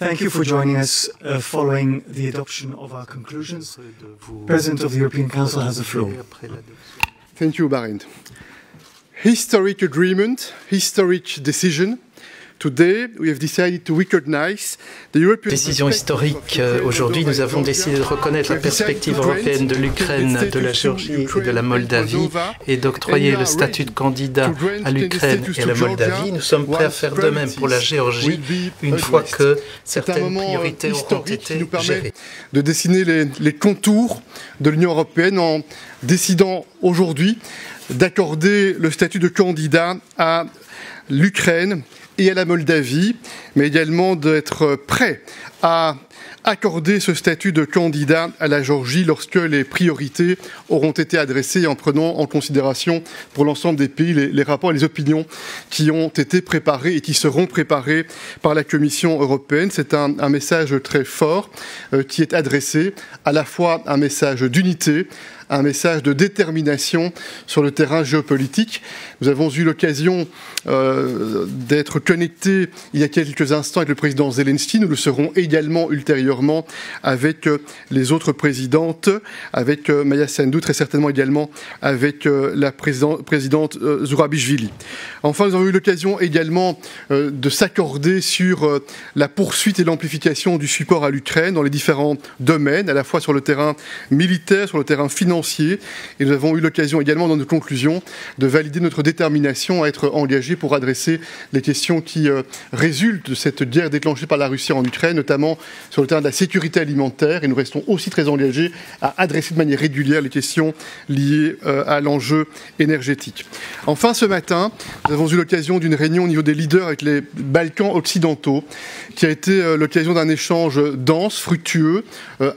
Thank you for joining us following the adoption of our conclusions. President of the European Council has the floor. Thank you, Barend. Historic agreement, historic decision. Today, we have decided to recognize the European Décision historique. Aujourd'hui, nous avons décidé de reconnaître la perspective européenne de l'Ukraine, de la Géorgie et de la Moldavie et d'octroyer le statut de candidat à l'Ukraine et à la Moldavie. Nous sommes prêts à faire de même pour la Géorgie une fois que certaines priorités auront été gérées. De dessiner les contours de l'Union européenne en décidant aujourd'hui d'accorder le statut de candidat à l'Ukraine et à la Moldavie, mais également d'être prêt à accorder ce statut de candidat à la Géorgie lorsque les priorités auront été adressées en prenant en considération pour l'ensemble des pays les rapports et les opinions qui ont été préparés et qui seront préparés par la Commission européenne. C'est un message très fort qui est adressé, à la fois un message d'unité, un message de détermination sur le terrain géopolitique. Nous avons eu l'occasion d'être connectés il y a quelques instants avec le président Zelensky. Nous le serons également ultérieurement avec les autres présidentes, avec Maya Sandu, très certainement également avec la présidente Zurabishvili. Enfin, nous avons eu l'occasion également de s'accorder sur la poursuite et l'amplification du support à l'Ukraine dans les différents domaines, à la fois sur le terrain militaire, sur le terrain financier. Et nous avons eu l'occasion également dans nos conclusions de valider notre détermination à être engagés pour adresser les questions qui résultent de cette guerre déclenchée par la Russie en Ukraine, notamment sur le terrain de la sécurité alimentaire. Et nous restons aussi très engagés à adresser de manière régulière les questions liées à l'enjeu énergétique. Enfin, ce matin, nous avons eu l'occasion d'une réunion au niveau des leaders avec les Balkans occidentaux, qui a été l'occasion d'un échange dense, fructueux,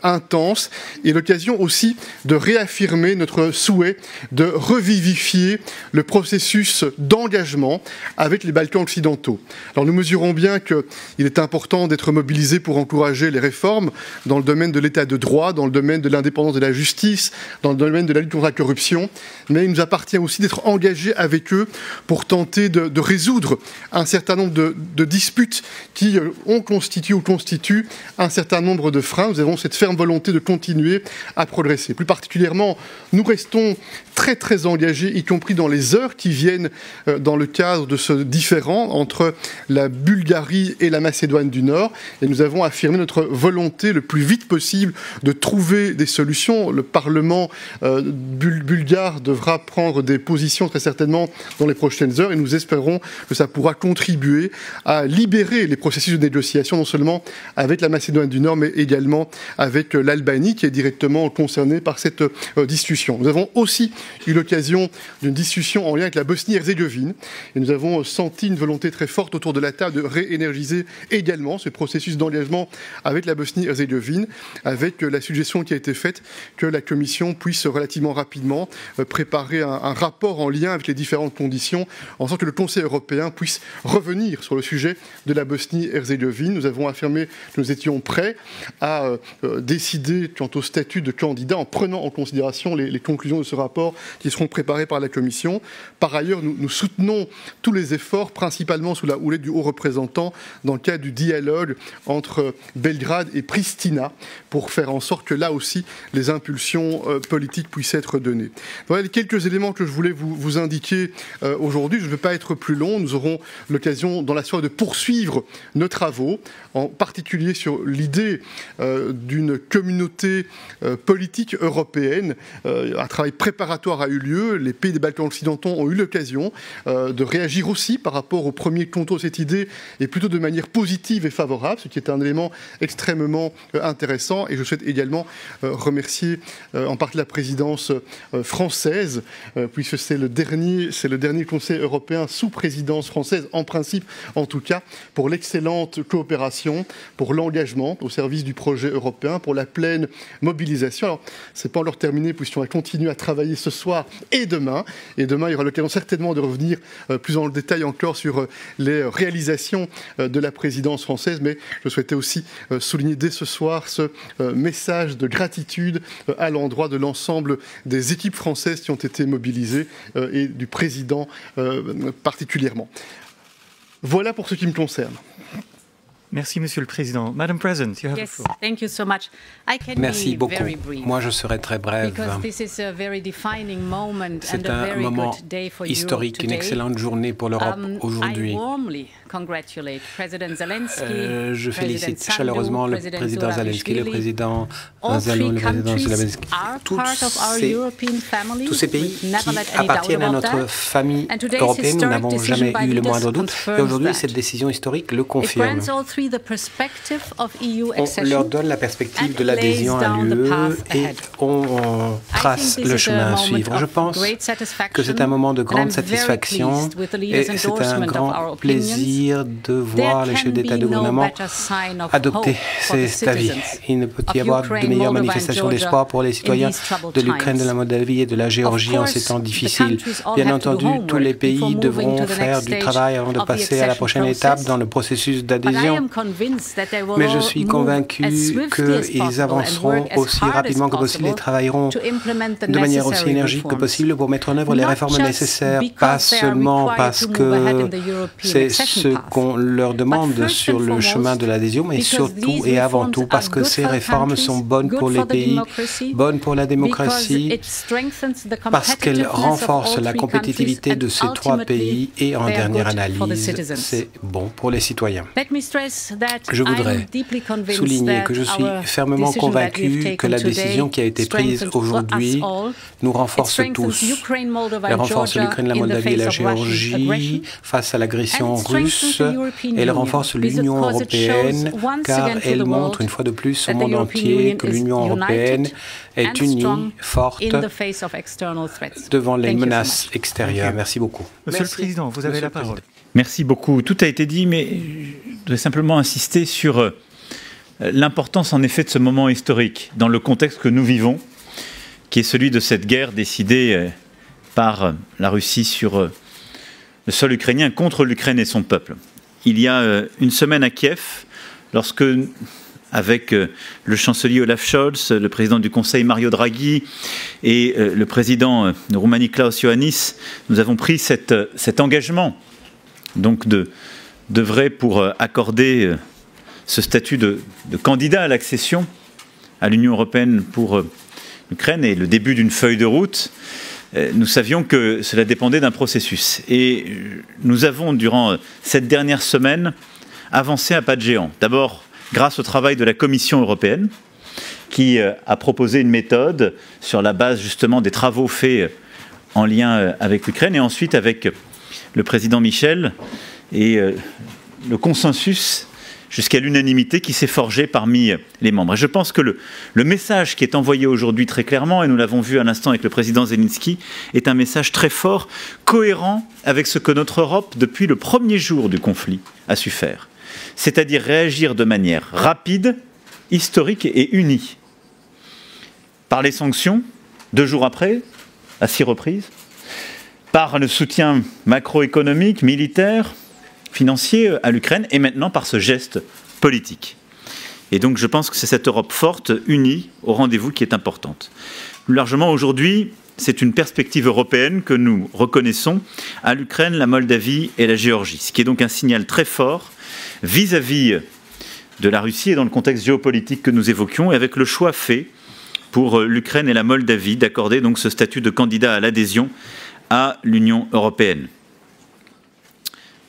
intense, et l'occasion aussi de réaffirmer notre souhait de revivifier le processus d'engagement avec les Balkans occidentaux. Alors nous mesurons bien qu'il est important d'être mobilisé pour encourager les réformes dans le domaine de l'état de droit, dans le domaine de l'indépendance de la justice, dans le domaine de la lutte contre la corruption, mais il nous appartient aussi d'être engagés avec eux pour tenter de résoudre un certain nombre de disputes qui ont constitué ou constituent un certain nombre de freins. Nous avons cette ferme volonté de continuer à progresser. Plus particulièrement, nous restons très très engagés, y compris dans les heures qui viennent dans le cadre de ce différend entre la Bulgarie et la Macédoine du Nord. Et nous avons affirmé notre volonté le plus vite possible de trouver des solutions. Le Parlement bulgare devra prendre des positions très certainement dans les prochaines heures et nous espérons que ça pourra contribuer à libérer les processus de négociation, non seulement avec la Macédoine du Nord, mais également avec l'Albanie qui est directement concernée par cette discussion. Nous avons aussi eu l'occasion d'une discussion en lien avec la Bosnie-Herzégovine et nous avons senti une volonté très forte autour de la table de réénergiser également ce processus d'engagement avec la Bosnie-Herzégovine, avec la suggestion qui a été faite que la Commission puisse relativement rapidement préparer un rapport en lien avec les différentes conditions, en sorte que le Conseil européen puisse revenir sur le sujet de la Bosnie-Herzégovine. Nous avons affirmé que nous étions prêts à décider quant au statut de candidat en prenant en considération les conclusions de ce rapport qui seront préparés par la Commission. Par ailleurs, nous soutenons tous les efforts, principalement sous la houlette du haut représentant, dans le cadre du dialogue entre Belgrade et Pristina, pour faire en sorte que là aussi, les impulsions politiques puissent être données. Voilà les quelques éléments que je voulais vous indiquer aujourd'hui. Je ne veux pas être plus long. Nous aurons l'occasion dans la soirée de poursuivre nos travaux, en particulier sur l'idée d'une communauté politique européenne. Un travail préparatoire a eu lieu. Les pays des Balkans occidentaux ont eu l'occasion de réagir aussi par rapport au premier contour de cette idée, et plutôt de manière positive et favorable, ce qui est un élément extrêmement intéressant. Et je souhaite également remercier en partie la présidence française, puisque c'est le dernier Conseil européen sous présidence française, en principe en tout cas, pour l'excellente coopération, pour l'engagement au service du projet européen, pour la pleine mobilisation. Alors, c'est pas encore terminé, puisqu'on va continuer à travailler ce soir et demain. Et demain, il y aura l'occasion certainement de revenir plus dans le détail encore sur les réalisations de la présidence française. Mais je souhaitais aussi souligner dès ce soir ce message de gratitude à l'endroit de l'ensemble des équipes françaises qui ont été mobilisées et du président particulièrement. Voilà pour ce qui me concerne. Merci, Monsieur le Président. Madam President, you have the floor. Thank you so much. I can Merci beaucoup. Very brief, moi, je serai très brève. C'est un moment historique, une excellente journée pour l'Europe aujourd'hui. Je félicite chaleureusement le président Zelensky, le président Zelensky, tous ces pays qui appartiennent à notre famille européenne. Nous n'avons jamais eu le moindre doute. Et aujourd'hui, cette décision historique le confirme. On leur donne la perspective de l'adhésion à l'UE et on trace le chemin à suivre. Je pense que c'est un moment de grande satisfaction et c'est un grand plaisir de voir les chefs d'État et de gouvernement adopter cet avis. Il ne peut y avoir de meilleure manifestation d'espoir pour les citoyens de l'Ukraine, de la Moldavie et de la Géorgie en ces temps difficiles. Bien entendu, tous les pays devront faire du travail avant de passer à la prochaine étape dans le processus d'adhésion. Mais je suis convaincu qu'ils avanceront aussi rapidement que possible et travailleront de manière aussi énergique que possible pour mettre en œuvre les réformes nécessaires, pas seulement parce que c'est ce qu'on leur demande sur le chemin de l'adhésion, mais surtout et avant tout parce que ces réformes sont bonnes pour les pays, bonnes pour la démocratie, parce qu'elles renforcent la compétitivité de ces trois pays et en dernière analyse, c'est bon pour les citoyens. Je voudrais souligner que je suis fermement convaincu que la décision qui a été prise aujourd'hui nous renforce tous. Elle renforce l'Ukraine, la Moldavie et la Géorgie face à l'agression russe. Elle renforce l'Union européenne car elle montre une fois de plus au monde entier que l'Union européenne est unie, forte devant les menaces extérieures. Merci beaucoup. Monsieur le Président, vous avez la parole. Merci beaucoup. Tout a été dit, mais je voudrais simplement insister sur l'importance en effet de ce moment historique dans le contexte que nous vivons, qui est celui de cette guerre décidée par la Russie sur le sol ukrainien contre l'Ukraine et son peuple. Il y a une semaine à Kiev, lorsque, avec le chancelier Olaf Scholz, le président du Conseil Mario Draghi et le président de Roumanie Klaus Iohannis, nous avons pris cet engagement donc d'œuvrer pour accorder ce statut de candidat à l'accession à l'Union européenne pour l'Ukraine et le début d'une feuille de route. Nous savions que cela dépendait d'un processus. Et nous avons, durant cette dernière semaine, avancé à pas de géant. D'abord, grâce au travail de la Commission européenne, qui a proposé une méthode sur la base justement des travaux faits en lien avec l'Ukraine, et ensuite avec le président Michel et le consensus jusqu'à l'unanimité qui s'est forgé parmi les membres. Et je pense que le message qui est envoyé aujourd'hui très clairement, et nous l'avons vu à l'instant avec le président Zelensky, est un message très fort, cohérent avec ce que notre Europe, depuis le premier jour du conflit, a su faire. C'est-à-dire réagir de manière rapide, historique et unie. Par les sanctions, 2 jours après, à 6 reprises, par le soutien macroéconomique, militaire, financier à l'Ukraine, et maintenant par ce geste politique. Et donc je pense que c'est cette Europe forte, unie, au rendez-vous qui est importante. Plus largement, aujourd'hui, c'est une perspective européenne que nous reconnaissons à l'Ukraine, la Moldavie et la Géorgie, ce qui est donc un signal très fort vis-à-vis de la Russie et dans le contexte géopolitique que nous évoquions, et avec le choix fait pour l'Ukraine et la Moldavie d'accorder donc ce statut de candidat à l'adhésion à l'Union européenne.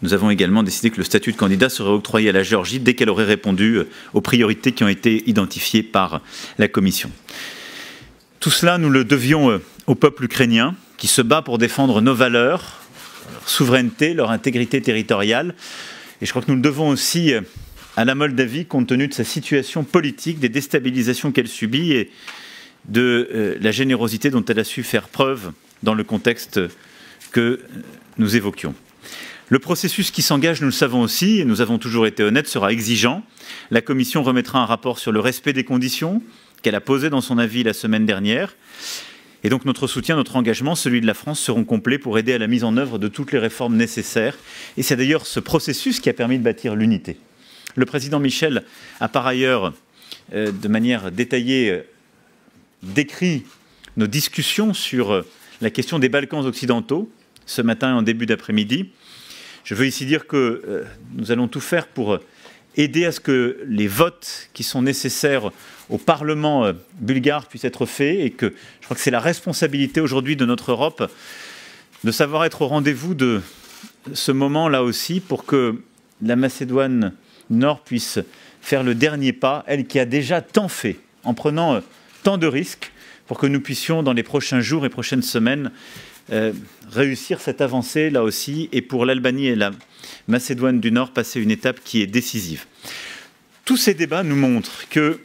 Nous avons également décidé que le statut de candidat serait octroyé à la Géorgie dès qu'elle aurait répondu aux priorités qui ont été identifiées par la Commission. Tout cela, nous le devions au peuple ukrainien qui se bat pour défendre nos valeurs, leur souveraineté, leur intégrité territoriale. Et je crois que nous le devons aussi à la Moldavie, compte tenu de sa situation politique, des déstabilisations qu'elle subit et de la générosité dont elle a su faire preuve dans le contexte que nous évoquions. Le processus qui s'engage, nous le savons aussi, et nous avons toujours été honnêtes, sera exigeant. La Commission remettra un rapport sur le respect des conditions qu'elle a posées dans son avis la semaine dernière. Et donc notre soutien, notre engagement, celui de la France, seront complets pour aider à la mise en œuvre de toutes les réformes nécessaires. Et c'est d'ailleurs ce processus qui a permis de bâtir l'unité. Le président Michel a par ailleurs, de manière détaillée, décrit nos discussions sur la question des Balkans occidentaux, ce matin et en début d'après-midi. Je veux ici dire que nous allons tout faire pour aider à ce que les votes qui sont nécessaires au Parlement bulgare puissent être faits, et que je crois que c'est la responsabilité aujourd'hui de notre Europe de savoir être au rendez-vous de ce moment là aussi, pour que la Macédoine Nord puisse faire le dernier pas, elle qui a déjà tant fait, en prenant tant de risques, pour que nous puissions dans les prochains jours et prochaines semaines réussir cette avancée là aussi, et pour l'Albanie et la Macédoine du Nord passer une étape qui est décisive. Tous ces débats nous montrent que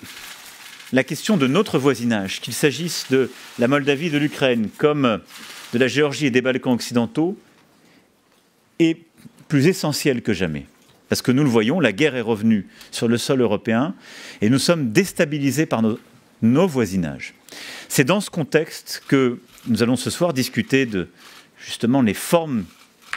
la question de notre voisinage, qu'il s'agisse de la Moldavie, de l'Ukraine, comme de la Géorgie et des Balkans occidentaux, est plus essentielle que jamais. Parce que nous le voyons, la guerre est revenue sur le sol européen et nous sommes déstabilisés par nos voisinages. C'est dans ce contexte que nous allons ce soir discuter de justement les formes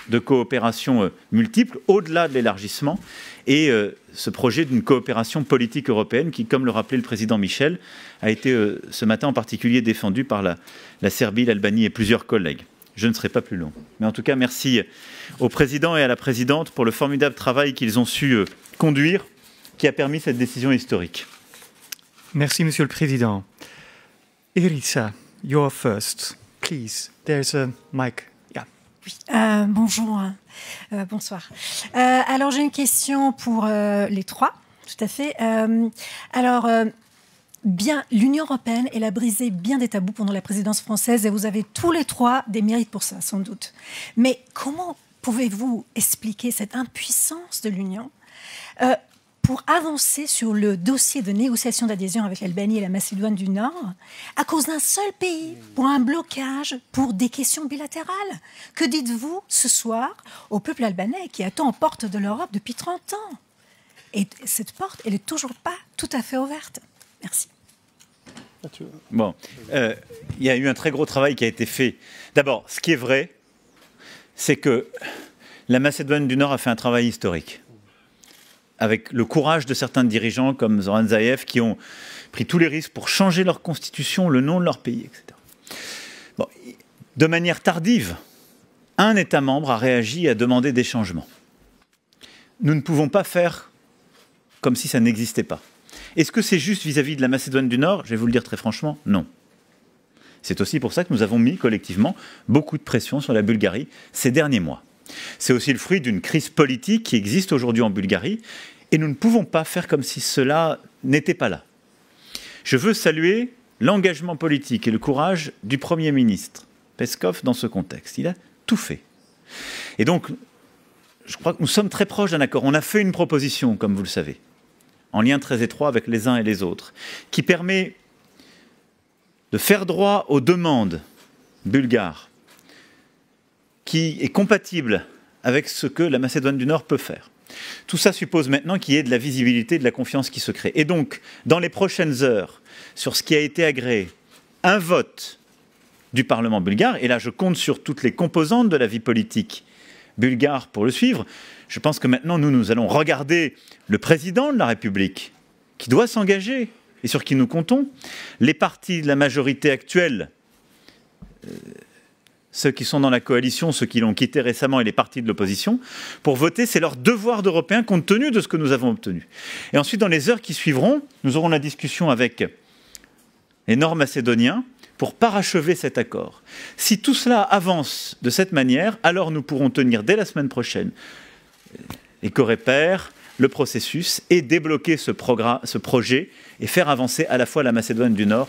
de coopération multiples, au-delà de l'élargissement, et ce projet d'une coopération politique européenne qui, comme le rappelait le président Michel, a été ce matin en particulier défendu par la Serbie, l'Albanie et plusieurs collègues. Je ne serai pas plus long. Mais en tout cas, merci au président et à la présidente pour le formidable travail qu'ils ont su conduire, qui a permis cette décision historique. Merci, Monsieur le Président. Iritsa, you're first. Please, there's a mic. Oui, bonjour, bonsoir. Alors j'ai une question pour les trois, tout à fait. L'Union européenne, elle a brisé bien des tabous pendant la présidence française et vous avez tous les trois des mérites pour ça, sans doute. Mais comment pouvez-vous expliquer cette impuissance de l'Union pour avancer sur le dossier de négociation d'adhésion avec l'Albanie et la Macédoine du Nord à cause d'un seul pays, pour un blocage, pour des questions bilatérales? Que dites-vous ce soir au peuple albanais qui attend aux portes de l'Europe depuis 30 ans? Et cette porte, elle n'est toujours pas tout à fait ouverte. Merci. Bon, il y a eu un très gros travail qui a été fait. D'abord, ce qui est vrai, c'est que la Macédoine du Nord a fait un travail historique, avec le courage de certains dirigeants comme Zoran Zaev, qui ont pris tous les risques pour changer leur constitution, le nom de leur pays, etc. Bon, de manière tardive, un État membre a réagi et a demandé des changements. Nous ne pouvons pas faire comme si ça n'existait pas. Est-ce que c'est juste vis-à-vis de la Macédoine du Nord? Je vais vous le dire très franchement, non. C'est aussi pour ça que nous avons mis collectivement beaucoup de pression sur la Bulgarie ces derniers mois. C'est aussi le fruit d'une crise politique qui existe aujourd'hui en Bulgarie, et nous ne pouvons pas faire comme si cela n'était pas là. Je veux saluer l'engagement politique et le courage du Premier ministre Peskov dans ce contexte. Il a tout fait. Et donc, je crois que nous sommes très proches d'un accord. On a fait une proposition, comme vous le savez, en lien très étroit avec les uns et les autres, qui permet de faire droit aux demandes bulgares, qui est compatible avec ce que la Macédoine du Nord peut faire. Tout ça suppose maintenant qu'il y ait de la visibilité, de la confiance qui se crée. Et donc, dans les prochaines heures, sur ce qui a été agréé, un vote du Parlement bulgare, et là je compte sur toutes les composantes de la vie politique bulgare pour le suivre. Je pense que maintenant nous allons regarder le président de la République, qui doit s'engager, et sur qui nous comptons, les partis de la majorité actuelle, ceux qui sont dans la coalition, ceux qui l'ont quitté récemment et les partis de l'opposition, pour voter. C'est leur devoir d'Européens compte tenu de ce que nous avons obtenu. Et ensuite, dans les heures qui suivront, nous aurons la discussion avec les Nord-Macédoniens pour parachever cet accord. Si tout cela avance de cette manière, alors nous pourrons tenir dès la semaine prochaine les Coreper, le processus, et débloquer ce projet et faire avancer à la fois la Macédoine du Nord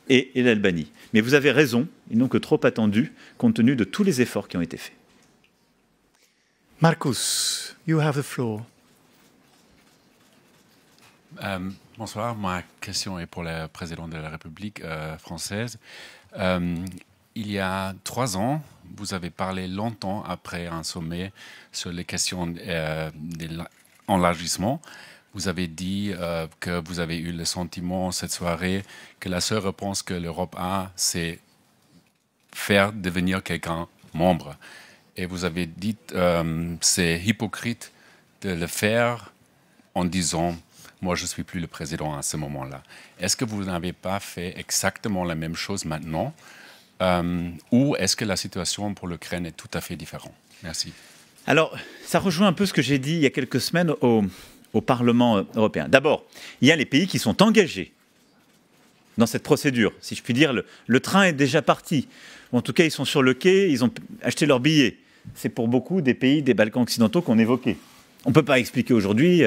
et l'Albanie. Mais vous avez raison, ils n'ont que trop attendu, compte tenu de tous les efforts qui ont été faits. Marcus, you have the floor. Bonsoir, ma question est pour le président de la République française. Il y a 3 ans, vous avez parlé longtemps après un sommet sur les questions de l'élargissement. Vous avez dit que vous avez eu le sentiment cette soirée que la seule réponse que l'Europe a, c'est faire devenir quelqu'un membre. Et vous avez dit que c'est hypocrite de le faire en disant « moi, je ne suis plus le président à ce moment-là ». Est-ce que vous n'avez pas fait exactement la même chose maintenant ou est-ce que la situation pour l'Ukraine est tout à fait différente? Merci. Alors, ça rejoint un peu ce que j'ai dit il y a quelques semaines au Parlement européen. D'abord, il y a les pays qui sont engagés dans cette procédure. Si je puis dire, le train est déjà parti. En tout cas, ils sont sur le quai, ils ont acheté leurs billets. C'est pour beaucoup des pays des Balkans occidentaux qu'on évoquait. On ne peut pas expliquer aujourd'hui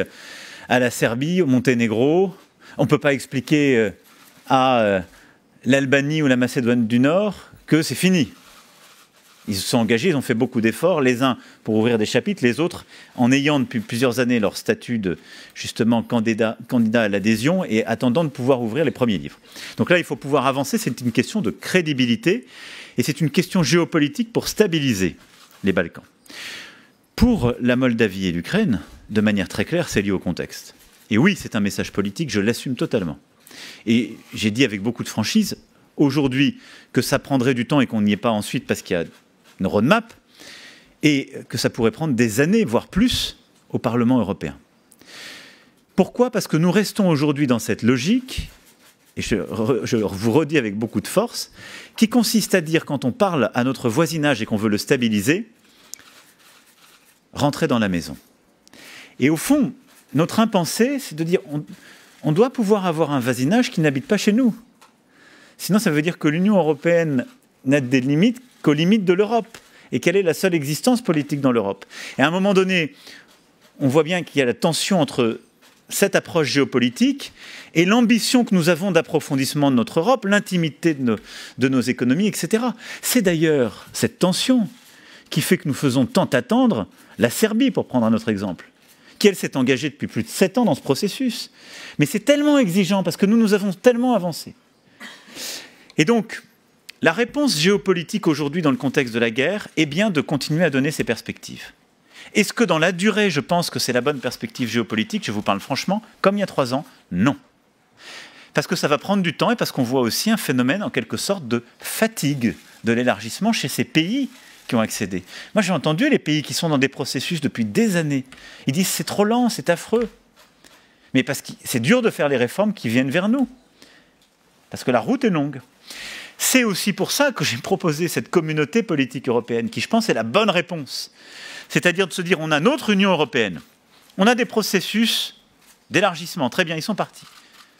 à la Serbie, au Monténégro, on ne peut pas expliquer à l'Albanie ou la Macédoine du Nord que c'est fini. Ils se sont engagés, ils ont fait beaucoup d'efforts, les uns pour ouvrir des chapitres, les autres en ayant depuis plusieurs années leur statut de justement candidat à l'adhésion et attendant de pouvoir ouvrir les premiers livres. Donc là, il faut pouvoir avancer, c'est une question de crédibilité et c'est une question géopolitique pour stabiliser les Balkans. Pour la Moldavie et l'Ukraine, de manière très claire, c'est lié au contexte. Et oui, c'est un message politique, je l'assume totalement. Et j'ai dit avec beaucoup de franchise, aujourd'hui, que ça prendrait du temps et qu'on n'y est pas ensuite parce qu'il y a une roadmap, et que ça pourrait prendre des années, voire plus, au Parlement européen. Pourquoi ? Parce que nous restons aujourd'hui dans cette logique, et je vous redis avec beaucoup de force, qui consiste à dire, quand on parle à notre voisinage et qu'on veut le stabiliser, rentrer dans la maison. Et au fond, notre impensé, c'est de dire, on doit pouvoir avoir un voisinage qui n'habite pas chez nous. Sinon, ça veut dire que l'Union européenne n'a des limites qu'aux limites de l'Europe, et quelle est la seule existence politique dans l'Europe. Et à un moment donné, on voit bien qu'il y a la tension entre cette approche géopolitique et l'ambition que nous avons d'approfondissement de notre Europe, l'intimité de nos économies, etc. C'est d'ailleurs cette tension qui fait que nous faisons tant attendre la Serbie, pour prendre un autre exemple, qui, elle, s'est engagée depuis plus de 7 ans dans ce processus. Mais c'est tellement exigeant, parce que nous avons tellement avancé. Et donc, la réponse géopolitique aujourd'hui dans le contexte de la guerre est bien de continuer à donner ces perspectives. Est-ce que dans la durée, je pense que c'est la bonne perspective géopolitique ? Je vous parle franchement, comme il y a 3 ans, non. Parce que ça va prendre du temps et parce qu'on voit aussi un phénomène en quelque sorte de fatigue de l'élargissement chez ces pays qui ont accédé. Moi, j'ai entendu les pays qui sont dans des processus depuis des années. Ils disent c'est trop lent, c'est affreux. Mais parce que c'est dur de faire les réformes qui viennent vers nous. Parce que la route est longue. C'est aussi pour ça que j'ai proposé cette communauté politique européenne, qui, je pense, est la bonne réponse. C'est-à-dire de se dire, on a notre Union européenne, on a des processus d'élargissement, très bien, ils sont partis.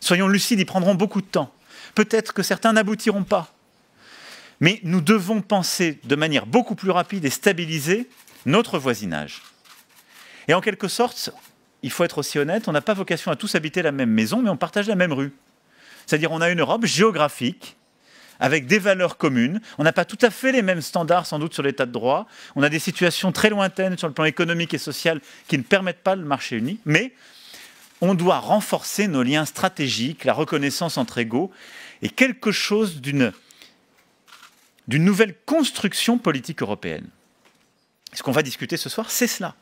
Soyons lucides, ils prendront beaucoup de temps. Peut-être que certains n'aboutiront pas. Mais nous devons penser de manière beaucoup plus rapide et stabiliser notre voisinage. Et en quelque sorte, il faut être aussi honnête, on n'a pas vocation à tous habiter la même maison, mais on partage la même rue. C'est-à-dire on a une Europe géographique, avec des valeurs communes. On n'a pas tout à fait les mêmes standards, sans doute, sur l'état de droit. On a des situations très lointaines sur le plan économique et social qui ne permettent pas le marché unique. Mais on doit renforcer nos liens stratégiques, la reconnaissance entre égaux, et quelque chose d'une nouvelle construction politique européenne. Ce qu'on va discuter ce soir, c'est cela.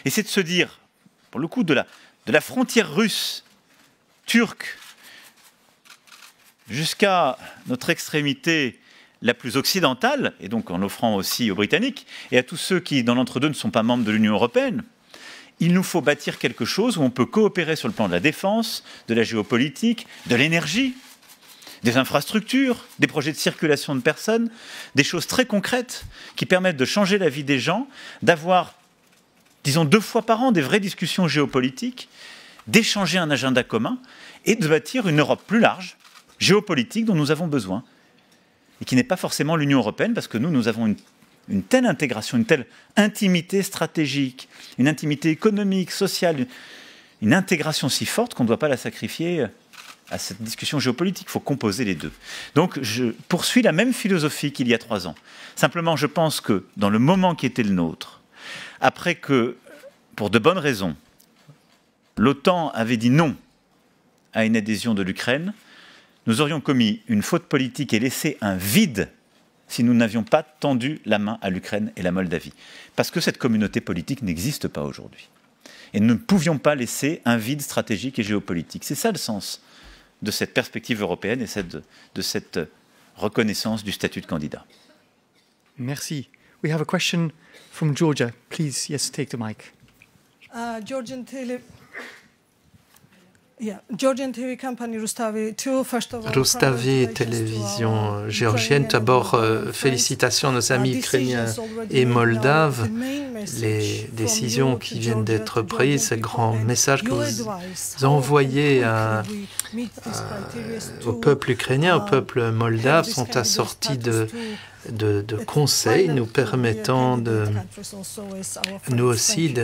Et c'est de se dire, pour le coup, de la frontière russe, turque, jusqu'à notre extrémité la plus occidentale, et donc en offrant aussi aux Britanniques, et à tous ceux qui, dans l'entre-deux, ne sont pas membres de l'Union européenne, il nous faut bâtir quelque chose où on peut coopérer sur le plan de la défense, de la géopolitique, de l'énergie, des infrastructures, des projets de circulation de personnes, des choses très concrètes qui permettent de changer la vie des gens, d'avoir, disons, 2 fois par an, des vraies discussions géopolitiques, d'échanger un agenda commun et de bâtir une Europe plus large, géopolitique dont nous avons besoin, et qui n'est pas forcément l'Union européenne, parce que nous avons une telle intégration, une telle intimité stratégique, une intimité économique, sociale, une intégration si forte qu'on ne doit pas la sacrifier à cette discussion géopolitique. Il faut composer les deux. Donc je poursuis la même philosophie qu'il y a 3 ans. Simplement, je pense que dans le moment qui était le nôtre, après que, pour de bonnes raisons, l'OTAN avait dit non à une adhésion de l'Ukraine, nous aurions commis une faute politique et laissé un vide si nous n'avions pas tendu la main à l'Ukraine et la Moldavie. Parce que cette communauté politique n'existe pas aujourd'hui. Et nous ne pouvions pas laisser un vide stratégique et géopolitique. C'est ça le sens de cette perspective européenne et de cette reconnaissance du statut de candidat. Merci. We have a question from Georgia. Please, yes, take the mic. Georgian Tele. Rustavi, télévision géorgienne. D'abord, félicitations à nos amis ukrainiens et moldaves. Les décisions qui viennent d'être prises, ce grand message que vous envoyez au peuple ukrainien, au peuple moldave, sont assortis de conseils nous permettant nous aussi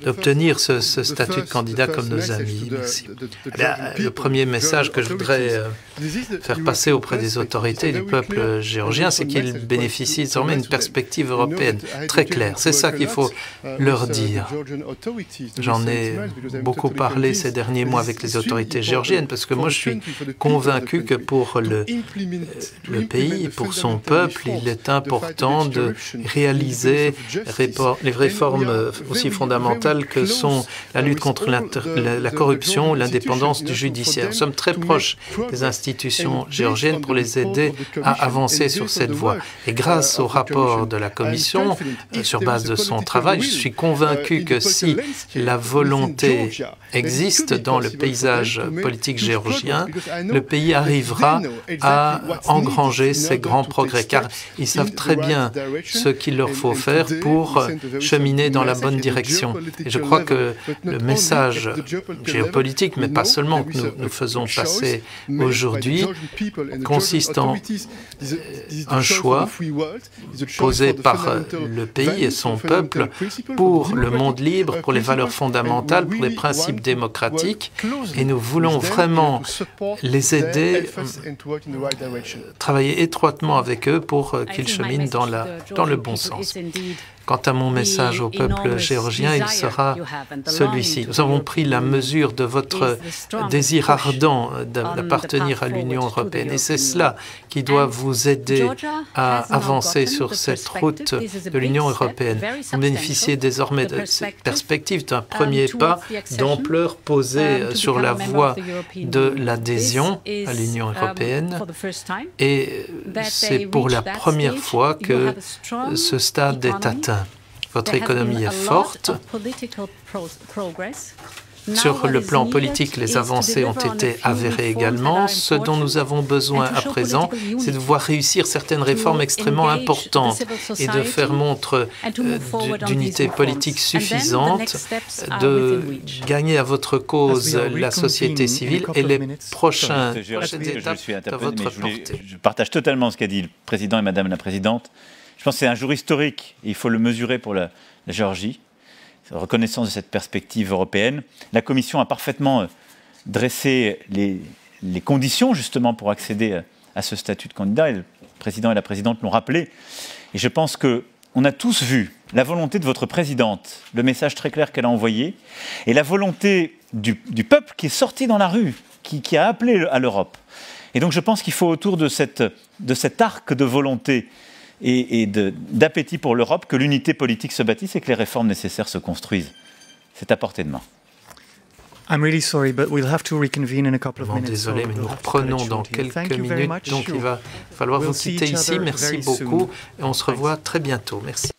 d'obtenir ce statut de candidat comme nos amis. Merci. Le premier message que je voudrais faire passer auprès des autorités du peuple géorgien, c'est qu'ils bénéficient désormais d'une perspective européenne très claire. C'est ça qu'il faut leur dire. J'en ai beaucoup parlé ces derniers mois avec les autorités géorgiennes, parce que moi je suis convaincu que pour le pays, pour son peuple, il est important de réaliser les réformes aussi fondamentales que sont la lutte contre la corruption, l'indépendance du judiciaire. Nous sommes très proches des institutions géorgiennes pour les aider à avancer sur cette voie. Et grâce au rapport de la Commission, sur base de son travail, je suis convaincu que si la volonté existe dans le paysage politique géorgien, le pays arrivera à engranger ces grands progrès, car ils savent très bien ce qu'il leur faut faire pour cheminer dans la bonne direction. Et je crois que le message géopolitique, mais pas seulement, que nous faisons passer aujourd'hui, consiste en un choix posé par le pays et son peuple pour le monde libre, pour les valeurs fondamentales, pour les principes démocratiques. Et nous voulons vraiment les aider, travailler étroitement avec eux pour qu'ils cheminent dans le bon sens. Quant à mon message au peuple géorgien, il sera celui-ci. Nous avons pris la mesure de votre désir ardent d'appartenir à l'Union européenne. Et c'est cela qui doit vous aider à avancer sur cette route de l'Union européenne. Vous bénéficiez désormais de cette perspective d'un premier pas d'ampleur posé sur la voie de l'adhésion à l'Union européenne. Et c'est pour la première fois que ce stade est atteint. Votre économie est forte. Sur le plan politique, les avancées ont été avérées également. Ce dont nous avons besoin à présent, c'est de voir réussir certaines réformes extrêmement importantes et de faire montre d'unité politique suffisante, de gagner à votre cause la société civile et les prochaines étapes à votre portée. Je partage totalement ce qu'a dit le président et Madame la Présidente. Je pense que c'est un jour historique et il faut le mesurer pour la Géorgie. Reconnaissance de cette perspective européenne. La Commission a parfaitement dressé les conditions justement pour accéder à ce statut de candidat et le président et la présidente l'ont rappelé. Et je pense qu'on a tous vu la volonté de votre présidente, le message très clair qu'elle a envoyé, et la volonté du peuple qui est sorti dans la rue, qui a appelé à l'Europe. Et donc je pense qu'il faut autour de cet arc de volonté et d'appétit pour l'Europe que l'unité politique se bâtisse et que les réformes nécessaires se construisent. C'est à portée de main. Désolé, mais nous reprenons dans quelques minutes, donc il va falloir vous quitter ici. Merci beaucoup et on se revoit très bientôt. Merci.